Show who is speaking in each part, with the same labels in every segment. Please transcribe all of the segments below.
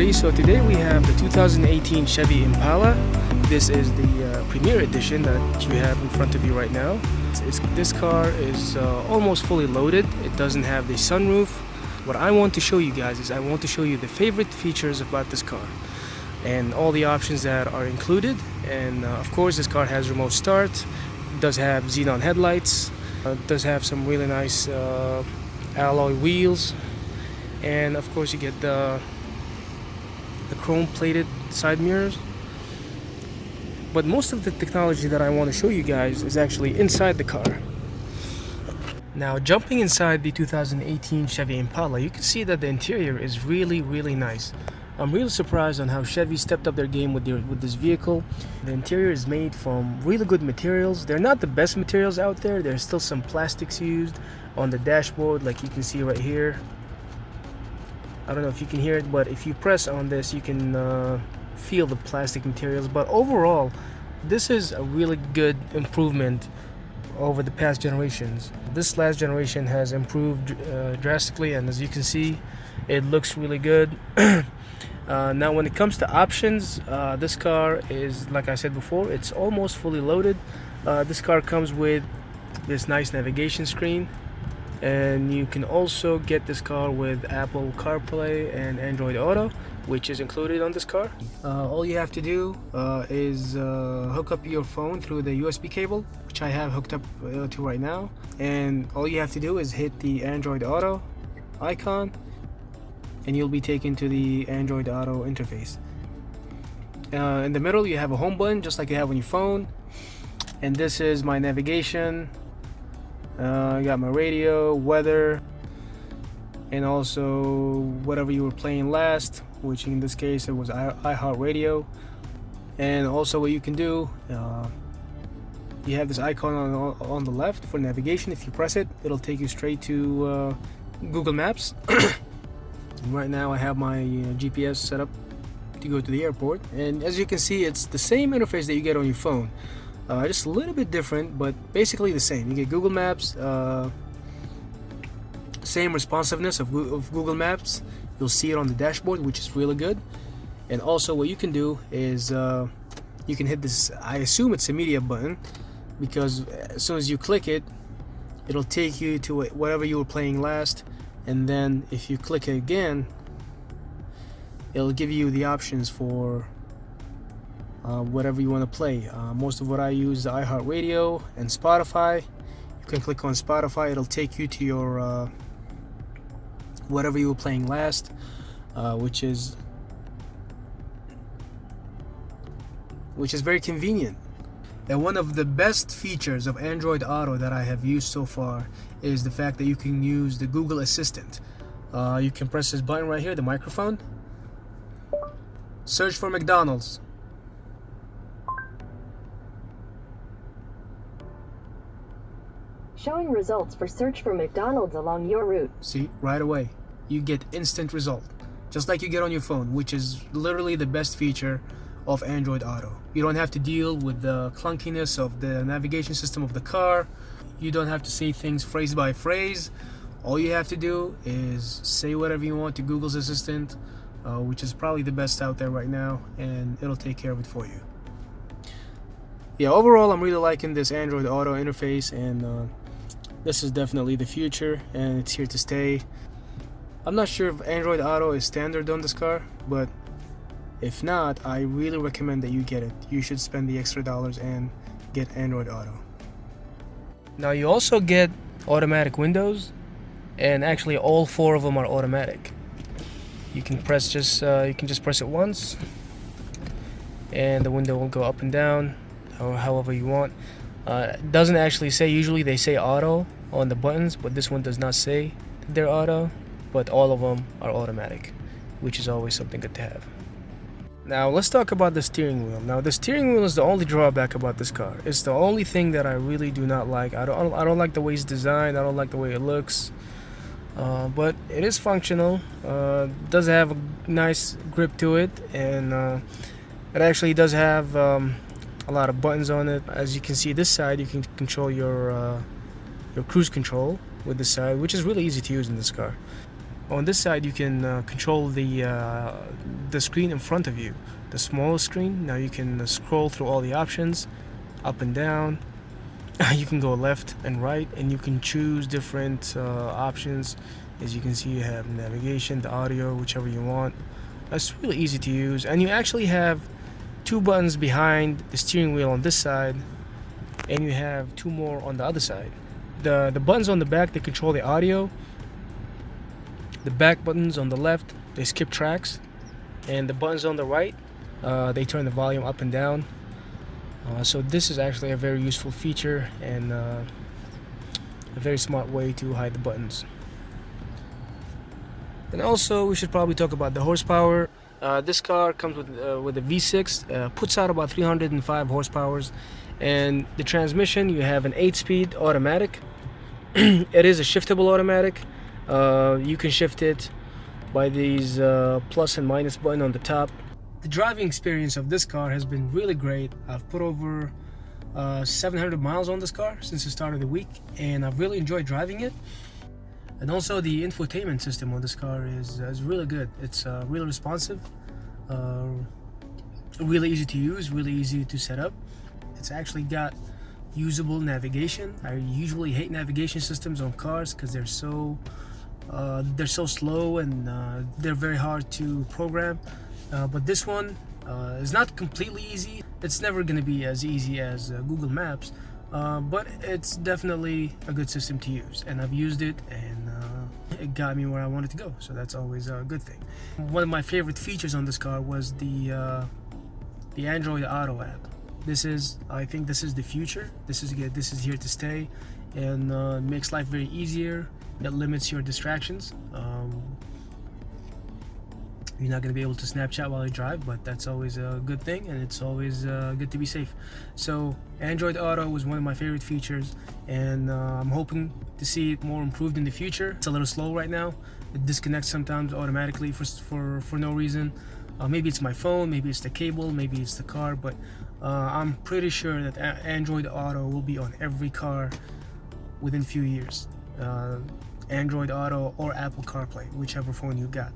Speaker 1: everybody. So today we have the 2018 Chevy Impala. This is the Premier Edition that you have in front of you right now. This car is almost fully loaded. It doesn't have the sunroof. What I want to show you guys is I want to show you the favorite features about this car and all the options that are included. And of course this car has remote start. It does have xenon headlights. It does have some really nice alloy wheels. And of course you get the chrome plated side mirrors. But most of the technology that I want to show you guys is actually inside the car. Now jumping inside the 2018 Chevy Impala, you can see that the interior is really nice. I'm really surprised on how Chevy stepped up their game with this vehicle. The interior is made from really good materials. They're not the best materials out there. There's still some plastics used on the dashboard, like you can see right here. I don't know if you can hear it, but if you press on this you can feel the plastic materials. But overall this is a really good improvement over the past generations. This last generation has improved drastically, and as you can see it looks really good. Now when it comes to options, this car is, like I said before, it's almost fully loaded. This car comes with this nice navigation screen, and you can also get this car with Apple CarPlay and Android Auto, which is included on this car. All you have to do is hook up your phone through the USB cable, which I have hooked up to right now, and all you have to do is hit the Android Auto icon and you'll be taken to the Android Auto interface. In the middle you have a home button just like you have on your phone, and this is my navigation. I got my radio, weather, and also whatever you were playing last, which in this case it was iHeartRadio. And also what you can do, you have this icon on the left for navigation. If you press it, it'll take you straight to Google Maps. And right now I have my GPS set up to go to the airport, and as you can see it's the same interface that you get on your phone. Just a little bit different, but basically the same. You get Google Maps, same responsiveness of Google Maps. You'll see it on the dashboard, which is really good. And also what you can do is you can hit this, I assume it's a media button, because as soon as you click it, it'll take you to whatever you were playing last. And then if you click it again, it'll give you the options for whatever you want to play. Most of what I use is iHeartRadio and Spotify. You can click on Spotify, it'll take you to your whatever you were playing last, which is very convenient. And one of the best features of Android Auto that I have used so far is the fact that you can use the Google Assistant. You can press this button right here, the microphone. Search for McDonald's.
Speaker 2: Showing results for search for McDonald's along your route.
Speaker 1: See, right away you get instant result, just like you get on your phone, which is literally the best feature of Android Auto. You don't have to deal with the clunkiness of the navigation system of the car. You don't have to say things phrase by phrase. All you have to do is say whatever you want to Google's Assistant, which is probably the best out there right now, and it'll take care of it for you. Yeah, overall I'm really liking this Android Auto interface, and this is definitely the future, and it's here to stay. I'm not sure if Android Auto is standard on this car, but if not, I really recommend that you get it. You should spend the extra dollars and get Android Auto. Now you also get automatic windows, and actually all four of them are automatic. You can just press it once, and the window will go up and down, or however you want. It doesn't actually say, usually they say auto on the buttons, but this one does not say they're auto, but all of them are automatic, which is always something good to have. Now let's talk about the steering wheel. Now the steering wheel is the only drawback about this car. It's the only thing that I really do not like. I don't like the way it's designed. I don't like the way it looks. But it is functional. It does have a nice grip to it, and it actually does have a lot of buttons on it. As you can see, this side you can control your cruise control with this side, which is really easy to use in this car. On this side, you can control the screen in front of you, the smaller screen. Now you can scroll through all the options, up and down. You can go left and right, and you can choose different options. As you can see, you have navigation, the audio, whichever you want. It's really easy to use, and you actually have two buttons behind the steering wheel on this side, and you have two more on the other side. The buttons on the back, they control the audio. The back buttons on the left, they skip tracks, and the buttons on the right, they turn the volume up and down. So this is actually a very useful feature and a very smart way to hide the buttons. And also, we should probably talk about the horsepower. This car comes with a V6, puts out about 305 horsepower, and the transmission, you have an 8-speed automatic. It is a shiftable automatic. You can shift it by these plus and minus button on the top. The driving experience of this car has been really great. I've put over 700 miles on this car since the start of the week, and I've really enjoyed driving it. And also the infotainment system on this car is really good. It's really responsive, really easy to use, really easy to set up. It's actually got usable navigation. I usually hate navigation systems on cars because they're so slow and they're very hard to program. But this one is not completely easy. It's never going to be as easy as Google Maps, but it's definitely a good system to use, and I've used it, and it got me where I wanted to go, so that's always a good thing. One of my favorite features on this car was the Android Auto app. I think this is the future. This is here to stay, and makes life very easier. It limits your distractions. You're not going to be able to Snapchat while you drive, but that's always a good thing, and it's always good to be safe. So Android Auto was one of my favorite features, and I'm hoping to see it more improved in the future. It's a little slow right now. It disconnects sometimes automatically for no reason. Maybe it's my phone, maybe it's the cable, maybe it's the car, but I'm pretty sure that Android Auto will be on every car within a few years. Android Auto or Apple CarPlay, whichever phone you got.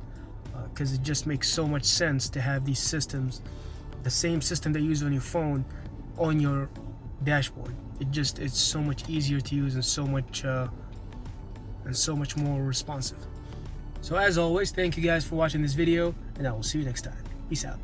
Speaker 1: Because it just makes so much sense to have these systems, the same system that you use on your phone, on your dashboard. It's so much easier to use and so much more responsive. So as always, thank you guys for watching this video, and I will see you next time. Peace out.